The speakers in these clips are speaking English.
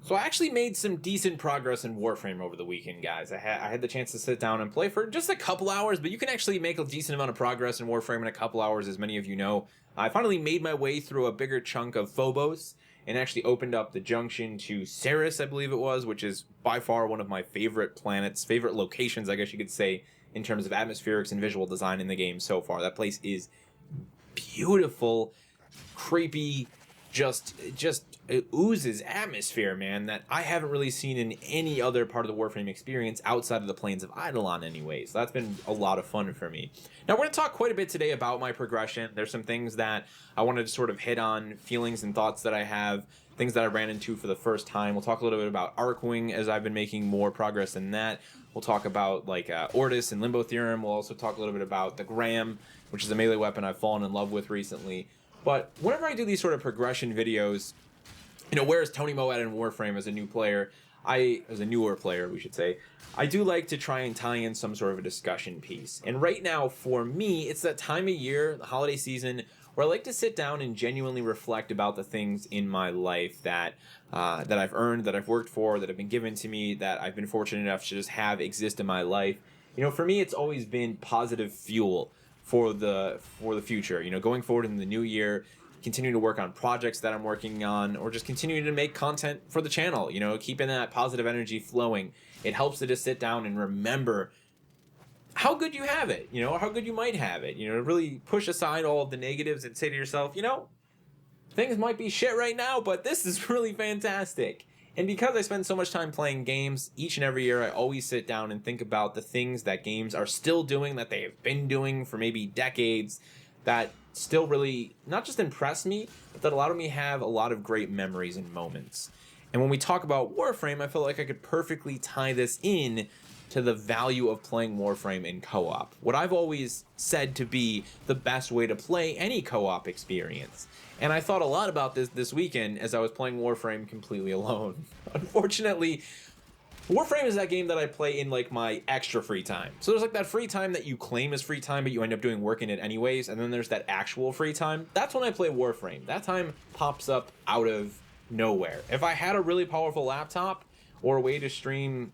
So I actually made some decent progress in Warframe over the weekend, guys. I had the chance to sit down and play for just a couple hours, but you can actually make a decent amount of progress in Warframe in a couple hours, as many of you know. I finally made my way through a bigger chunk of Phobos and actually opened up the junction to Ceres, I believe it was, which is by far one of my favorite planets, favorite locations, I guess you could say, in terms of atmospherics and visual design in the game so far. That place is beautiful, creepy, just it oozes atmosphere, man, that I haven't really seen in any other part of the Warframe experience outside of the Plains of Eidolon anyways. So that's been a lot of fun for me. Now, we're going to talk quite a bit today about my progression. There's some things that I wanted to sort of hit on, feelings and thoughts that I have, things that I ran into for the first time. We'll talk a little bit about Arcwing as I've been making more progress in that. We'll talk about like Ortis and Limbo Theorem. We'll also talk a little bit about the Graham, which is a melee weapon I've fallen in love with recently. But whenever I do these sort of progression videos, you know, whereas Tony Mo at in Warframe as a new player, as a newer player, we should say, I do like to try and tie in some sort of a discussion piece. And right now, for me, it's that time of year, the holiday season, where I like to sit down and genuinely reflect about the things in my life that I've earned, that I've worked for, that have been given to me, that I've been fortunate enough to just have exist in my life. You know, for me, it's always been positive fuel for the future. You know, going forward in the new year, continuing to work on projects that I'm working on, or just continuing to make content for the channel, you know, keeping that positive energy flowing. It helps to just sit down and remember how good you have it, you know, or how good you might have it, you know, to really push aside all of the negatives and say to yourself, you know, things might be shit right now, but this is really fantastic. And because I spend so much time playing games, each and every year I always sit down and think about the things that games are still doing, that they have been doing for maybe decades, that still really not just impress me, but that allowed me to have a lot of great memories and moments. And when we talk about Warframe, I feel like I could perfectly tie this in to the value of playing Warframe in co-op. What I've always said to be the best way to play any co-op experience. And I thought a lot about this weekend as I was playing Warframe completely alone. Unfortunately, Warframe is that game that I play in like my extra free time. So there's like that free time that you claim as free time, but you end up doing work in it anyways. And then there's that actual free time. That's when I play Warframe. That time pops up out of nowhere. If I had a really powerful laptop or a way to stream,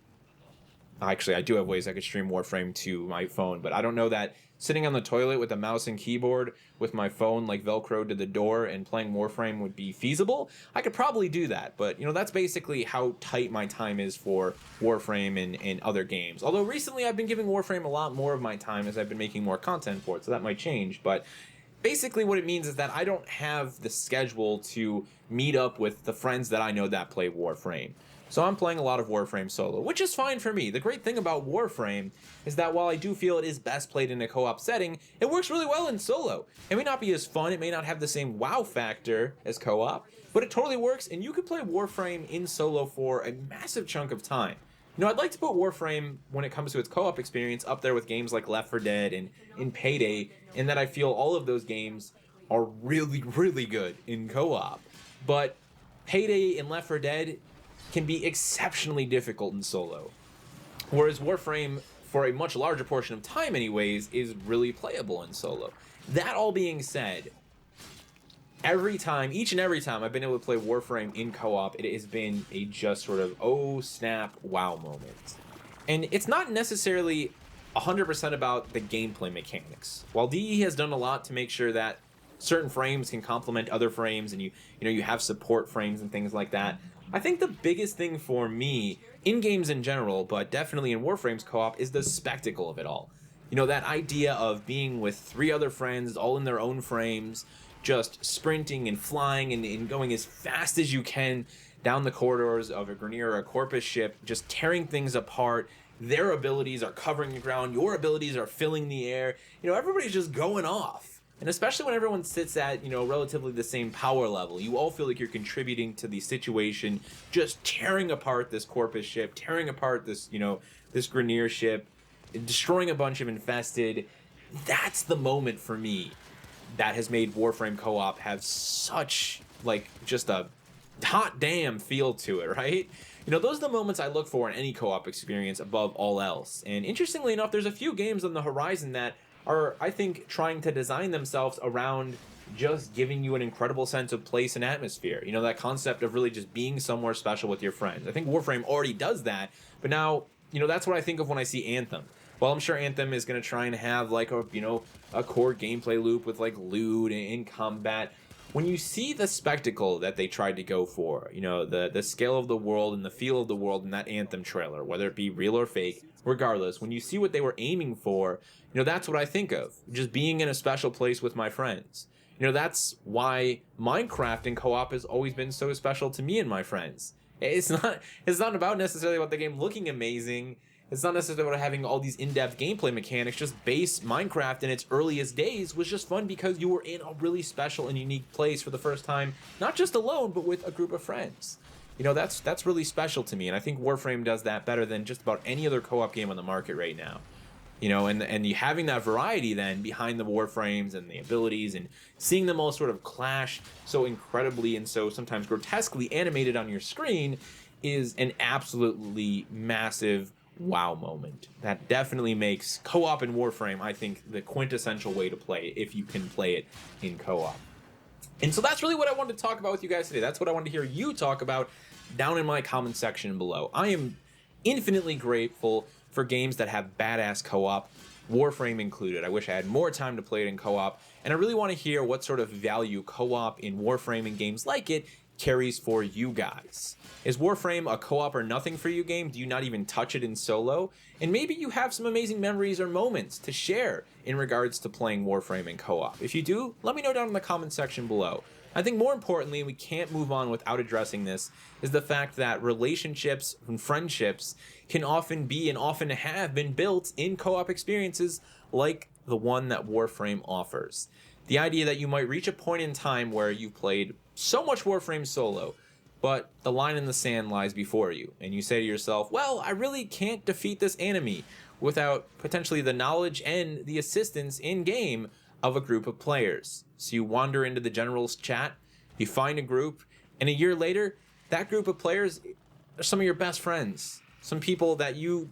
actually I do have ways I could stream Warframe to my phone, but I don't know that sitting on the toilet with a mouse and keyboard with my phone like Velcro to the door and playing Warframe would be feasible. I could probably do that, but you know, that's basically how tight my time is for Warframe and other games. Although recently I've been giving Warframe a lot more of my time as I've been making more content for it, so that might change. But basically what it means is that I don't have the schedule to meet up with the friends that I know that play Warframe. So I'm playing a lot of Warframe solo, which is fine for me. The great thing about Warframe is that while I do feel it is best played in a co-op setting, it works really well in solo. It may not be as fun, it may not have the same wow factor as co-op, but it totally works, and you can play Warframe in solo for a massive chunk of time. You know, I'd like to put Warframe, when it comes to its co-op experience, up there with games like Left 4 Dead and in Payday, in that I feel all of those games are really, really good in co-op. But Payday and Left 4 Dead can be exceptionally difficult in solo. Whereas Warframe, for a much larger portion of time anyways, is really playable in solo. That all being said, each and every time I've been able to play Warframe in co-op, it has been a just sort of, oh snap, wow moment. And it's not necessarily 100% about the gameplay mechanics. While DE has done a lot to make sure that certain frames can complement other frames, and you have support frames and things like that, I think the biggest thing for me, in games in general, but definitely in Warframe's co-op, is the spectacle of it all. You know, that idea of being with 3 other friends, all in their own frames, just sprinting and flying and going as fast as you can down the corridors of a Grineer or a Corpus ship, just tearing things apart. Their abilities are covering the ground, your abilities are filling the air. You know, everybody's just going off. And especially when everyone sits at, you know, relatively the same power level, you all feel like you're contributing to the situation, just tearing apart this Corpus ship, tearing apart this, you know, this Grineer ship, destroying a bunch of infested. That's the moment for me that has made Warframe co-op have such, like, just a hot damn feel to it, right? You know, those are the moments I look for in any co-op experience above all else. And interestingly enough, there's a few games on the horizon that are, I think, trying to design themselves around just giving you an incredible sense of place and atmosphere. You know, that concept of really just being somewhere special with your friends. I think Warframe already does that, but now, you know, that's what I think of when I see Anthem. Well, I'm sure Anthem is going to try and have like a, you know, a core gameplay loop with like loot and combat. When you see the spectacle that they tried to go for, you know, the scale of the world and the feel of the world in that Anthem trailer, whether it be real or fake, regardless, when you see what they were aiming for, you know, that's what I think of. Just being in a special place with my friends. You know, that's why Minecraft in co-op has always been so special to me and my friends. It's not about necessarily about the game looking amazing. It's not necessarily about having all these in-depth gameplay mechanics. Just base Minecraft in its earliest days was just fun because you were in a really special and unique place for the first time, not just alone, but with a group of friends. You know, that's really special to me, and I think Warframe does that better than just about any other co-op game on the market right now. You know, and you having that variety then behind the Warframes and the abilities and seeing them all sort of clash so incredibly and so sometimes grotesquely animated on your screen is an absolutely massive wow moment. That definitely makes co-op in Warframe, I think, the quintessential way to play it if you can play it in co-op. And so that's really what I wanted to talk about with you guys today. That's what I wanted to hear you talk about down in my comment section below. I am infinitely grateful for games that have badass co-op, Warframe included. I wish I had more time to play it in co-op, and I really want to hear what sort of value co-op in Warframe and games like it carries for you guys. Is Warframe a co-op or nothing for you game? Do you not even touch it in solo? And maybe you have some amazing memories or moments to share in regards to playing Warframe in co-op. If you do, let me know down in the comment section below. I think more importantly, we can't move on without addressing this, is the fact that relationships and friendships can often be and often have been built in co-op experiences like the one that Warframe offers. The idea that you might reach a point in time where you've played so much Warframe solo, but the line in the sand lies before you, and you say to yourself, well, I really can't defeat this enemy without potentially the knowledge and the assistance in-game of a group of players. So you wander into the general's chat, you find a group, and a year later, that group of players are some of your best friends. Some people that you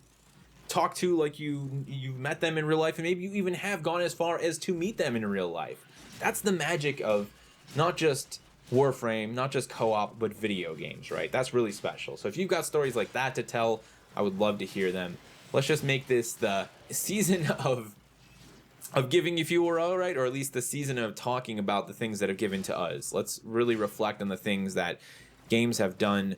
talk to like you've met them in real life, and maybe you even have gone as far as to meet them in real life. That's the magic of not just Warframe, not just co-op, but video games, right? That's really special. So if you've got stories like that to tell, I would love to hear them. Let's just make this the season of giving, if you were all right, or at least the season of talking about the things that have given to us. Let's really reflect on the things that games have done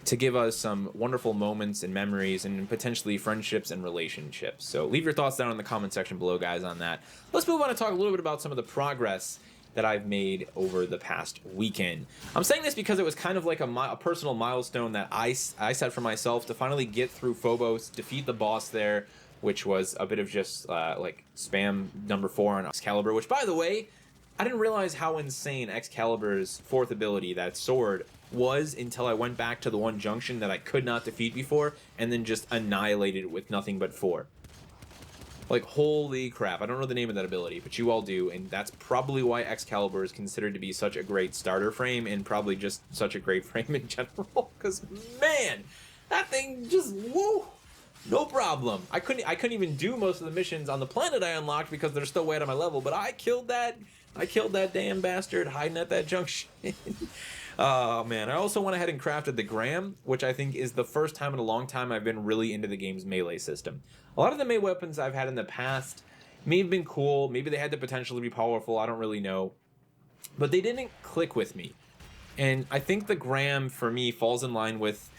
to give us some wonderful moments and memories and potentially friendships and relationships. So leave your thoughts down in the comment section below, guys, on that. Let's move on and talk a little bit about some of the progress that I've made over the past weekend. I'm saying this because it was kind of like a personal milestone that I set for myself to finally get through Phobos, defeat the boss there, which was a bit of just like spam number 4 on Excalibur, which, by the way, I didn't realize how insane Excalibur's 4th ability, that sword, was until I went back to the one junction that I could not defeat before and then just annihilated it with nothing but 4. Like, holy crap. I don't know the name of that ability, but you all do, and that's probably why Excalibur is considered to be such a great starter frame and probably just such a great frame in general, because, man, that thing just, woo! No problem. I couldn't even do most of the missions on the planet I unlocked because they're still way out of my level, but I killed that damn bastard hiding at that junction. Oh man, I also went ahead and crafted the Gram, which I think is the first time in a long time I've been really into the game's melee system. A lot of the melee weapons I've had in the past may have been cool, maybe they had the potential to be powerful, I don't really know, but they didn't click with me. And I think the Gram, for me, falls in line with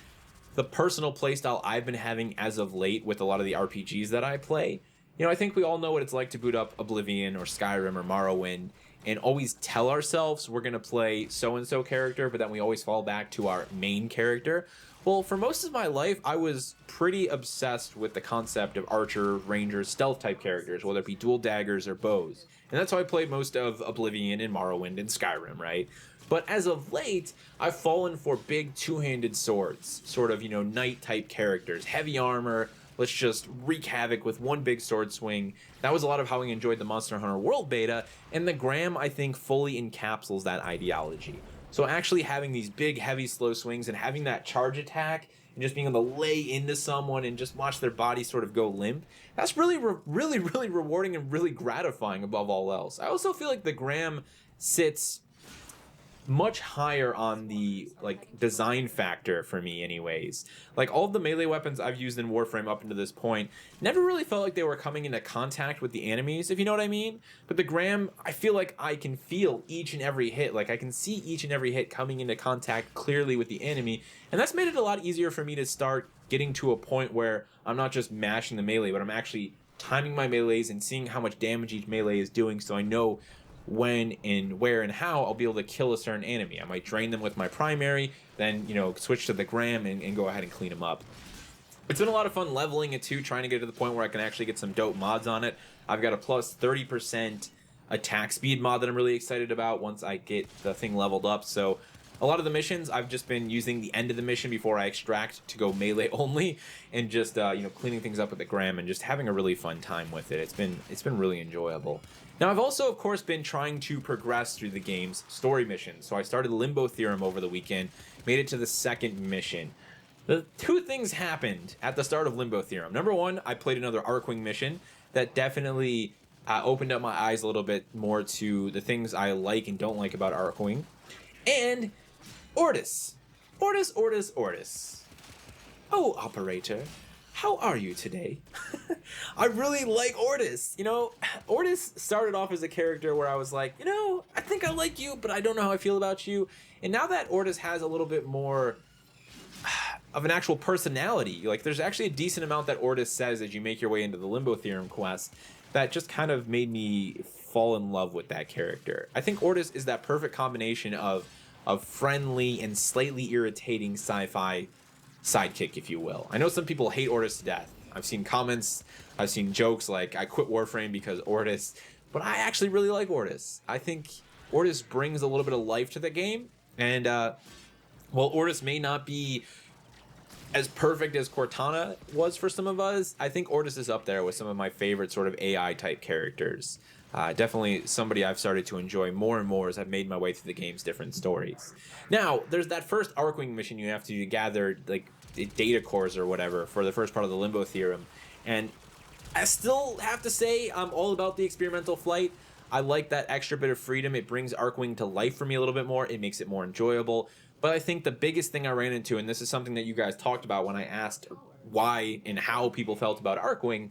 the personal playstyle I've been having as of late with a lot of the RPGs that I play. You know, I think we all know what it's like to boot up Oblivion or Skyrim or Morrowind and always tell ourselves we're going to play so-and-so character, but then we always fall back to our main character. Well, for most of my life, I was pretty obsessed with the concept of archer, ranger, stealth-type characters, whether it be dual daggers or bows. And that's how I played most of Oblivion and Morrowind and Skyrim, right? But as of late, I've fallen for big two-handed swords, sort of, you know, knight-type characters, heavy armor. Let's just wreak havoc with one big sword swing. That was a lot of how we enjoyed the Monster Hunter World beta, and the Gram, I think, fully encapsulates that ideology. So actually having these big, heavy, slow swings and having that charge attack and just being able to lay into someone and just watch their body sort of go limp. That's really rewarding and really gratifying above all else. I also feel like the Graham sits much higher on the like design factor for me anyways. Like all of the melee weapons I've used in Warframe up until this point never really felt like they were coming into contact with the enemies, if you know what I mean. But the Graham, I feel like I can feel each and every hit. Like I can see each and every hit coming into contact clearly with the enemy, and that's made it a lot easier for me to start getting to a point where I'm not just mashing the melee, but I'm actually timing my melees and seeing how much damage each melee is doing, so I know when and where and how I'll be able to kill a certain enemy. I might drain them with my primary, then, you know, switch to the Graham and go ahead and clean them up. It's been a lot of fun leveling it too, trying to get to the point where I can actually get some dope mods on it. I've got a plus 30% attack speed mod that I'm really excited about once I get the thing leveled up. So a lot of the missions, I've just been using the end of the mission before I extract to go melee only, and just you know, cleaning things up with the Graham and just having a really fun time with it. It's been really enjoyable. Now, I've also, of course, been trying to progress through the game's story missions. So I started Limbo Theorem over the weekend, made it to the second mission. The two things happened at the start of Limbo Theorem. Number one, I played another Archwing mission that definitely opened up my eyes a little bit more to the things I like and don't like about Archwing. And Ordis. Ordis. Oh, operator, how are you today? I really like Ordis. You know, Ordis started off as a character where I was like, you know, I think I like you, but I don't know how I feel about you. And now that Ordis has a little bit more of an actual personality, like there's actually a decent amount that Ordis says as you make your way into the Limbo Theorem quest that just kind of made me fall in love with that character. I think Ordis is that perfect combination of friendly and slightly irritating sci-fi sidekick, if you will. I know some people hate Ordis to death. I've seen comments, I've seen jokes like I quit Warframe because Ordis, but I actually really like Ordis. I think Ordis brings a little bit of life to the game, and while Ordis may not be as perfect as Cortana was for some of us, I think Ordis is up there with some of my favorite sort of AI type characters. Definitely somebody I've started to enjoy more and more as I've made my way through the game's different stories. Now, there's that first Archwing mission you have to gather, like, data cores or whatever for the first part of the Limbo Theorem. And I still have to say I'm all about the experimental flight. I like that extra bit of freedom. It brings Archwing to life for me a little bit more. It makes it more enjoyable. But I think the biggest thing I ran into, and this is something that you guys talked about when I asked why and how people felt about Archwing,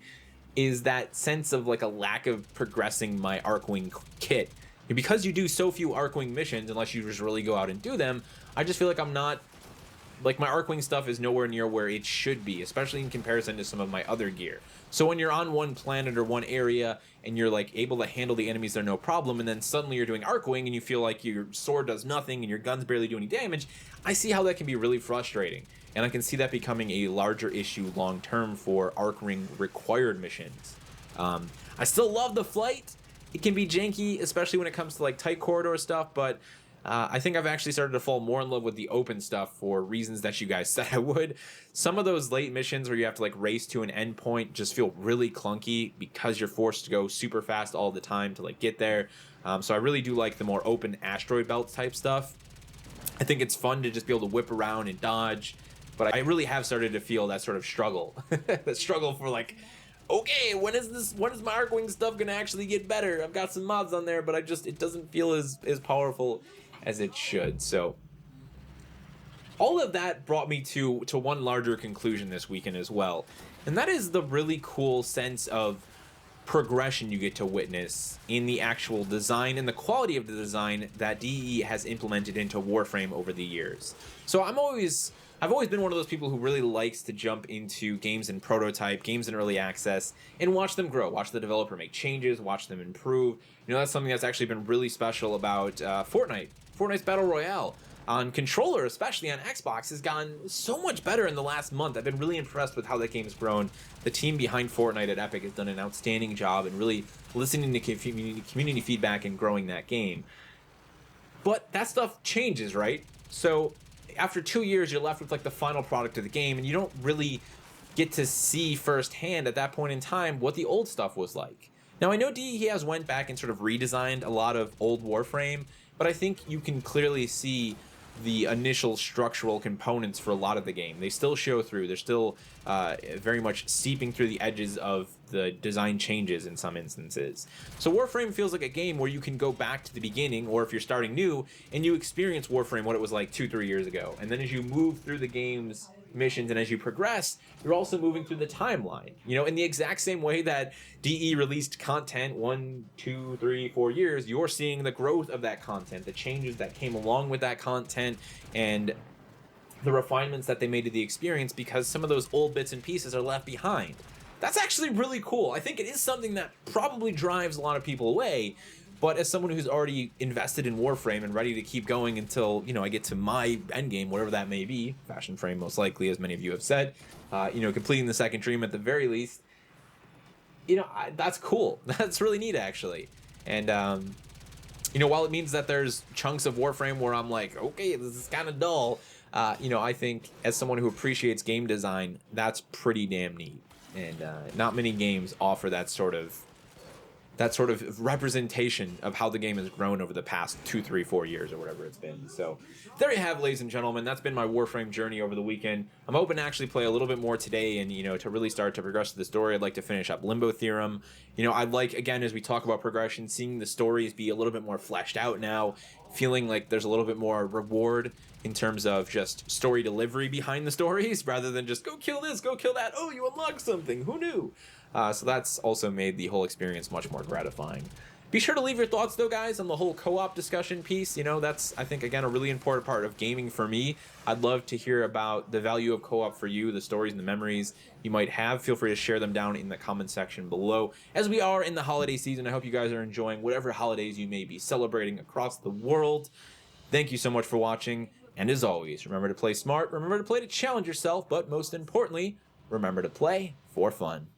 is that sense of like a lack of progressing my Archwing kit. And because you do so few Archwing missions, unless you just really go out and do them, I just feel like I'm not, like my Archwing stuff is nowhere near where it should be, especially in comparison to some of my other gear. So when you're on one planet or one area and you're like able to handle the enemies there no problem, and then suddenly you're doing Archwing and you feel like your sword does nothing and your guns barely do any damage, I see how that can be really frustrating. And I can see that becoming a larger issue long term for Archwing required missions. I still love the flight. It can be janky, especially when it comes to like tight corridor stuff, but I think I've actually started to fall more in love with the open stuff for reasons that you guys said I would. Some of those late missions where you have to like race to an endpoint just feel really clunky because you're forced to go super fast all the time to like get there. So I really do like the more open asteroid belt type stuff. I think it's fun to just be able to whip around and dodge, but I really have started to feel that sort of struggle, that struggle for like, okay, when is my Archwing stuff gonna actually get better? I've got some mods on there, but it doesn't feel as powerful as it should. So all of that brought me to one larger conclusion this weekend as well, and that is the really cool sense of progression you get to witness in the actual design and the quality of the design that DE has implemented into Warframe over the years. So I've always been one of those people who really likes to jump into games in prototype, games in early access, and watch them grow, watch the developer make changes, watch them improve. You know, that's something that's actually been really special about Fortnite's Battle Royale. On controller, especially on Xbox, has gotten so much better in the last month. I've been really impressed with how that game has grown. The team behind Fortnite at Epic has done an outstanding job in really listening to community feedback and growing that game. But that stuff changes, right? So after 2 years, you're left with like the final product of the game, and you don't really get to see firsthand at that point in time what the old stuff was like. Now, I know DE has went back and sort of redesigned a lot of old Warframe, but I think you can clearly see the initial structural components for a lot of the game. They still show through. They're still very much seeping through the edges of the design changes in some instances. So Warframe feels like a game where you can go back to the beginning, or if you're starting new, and you experience Warframe what it was like 2-3 years ago. And then as you move through the game's missions and as you progress, you're also moving through the timeline. You know, in the exact same way that DE released content 1, 2, 3, 4 years, you're seeing the growth of that content, the changes that came along with that content, and the refinements that they made to the experience because some of those old bits and pieces are left behind. That's actually really cool. I think it is something that probably drives a lot of people away, but as someone who's already invested in Warframe and ready to keep going until, you know, I get to my end game, whatever that may be, Fashion Frame most likely, as many of you have said, you know, completing the second dream at the very least, you know, that's cool. That's really neat, actually. And, you know, while it means that there's chunks of Warframe where I'm like, okay, this is kind of dull, you know, I think as someone who appreciates game design, that's pretty damn neat. And not many games offer that sort of representation of how the game has grown over the past 2, 3, 4 years or whatever it's been. So there you have, ladies and gentlemen. That's been my Warframe journey over the weekend. I'm hoping to actually play a little bit more today and, you know, to really start to progress the story. I'd like to finish up Limbo Theorem. You know, I'd like, again, as we talk about progression, seeing the stories be a little bit more fleshed out now, feeling like there's a little bit more reward in terms of just story delivery behind the stories rather than just go kill this, go kill that. Oh, you unlocked something. Who knew? So that's also made the whole experience much more gratifying. Be sure to leave your thoughts, though, guys, on the whole co-op discussion piece. You know, that's, I think, again, a really important part of gaming for me. I'd love to hear about the value of co-op for you, the stories and the memories you might have. Feel free to share them down in the comment section below. As we are in the holiday season, I hope you guys are enjoying whatever holidays you may be celebrating across the world. Thank you so much for watching. And as always, remember to play smart, remember to play to challenge yourself, but most importantly, remember to play for fun.